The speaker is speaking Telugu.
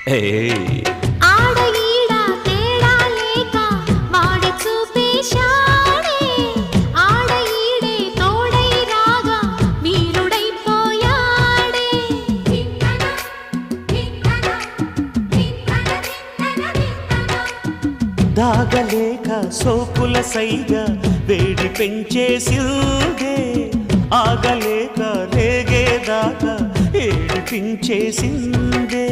ఆడ ఈడ తేడా లేక వాడి చూపేశాడే ఆడ ఈడే తోడై రాగా వీరుడైపోయాడే దాగలేక సోకుల సైగా వేడి పెంచేసిందే ఆగలేక రేగేదాకా ఏడిపించేసిందే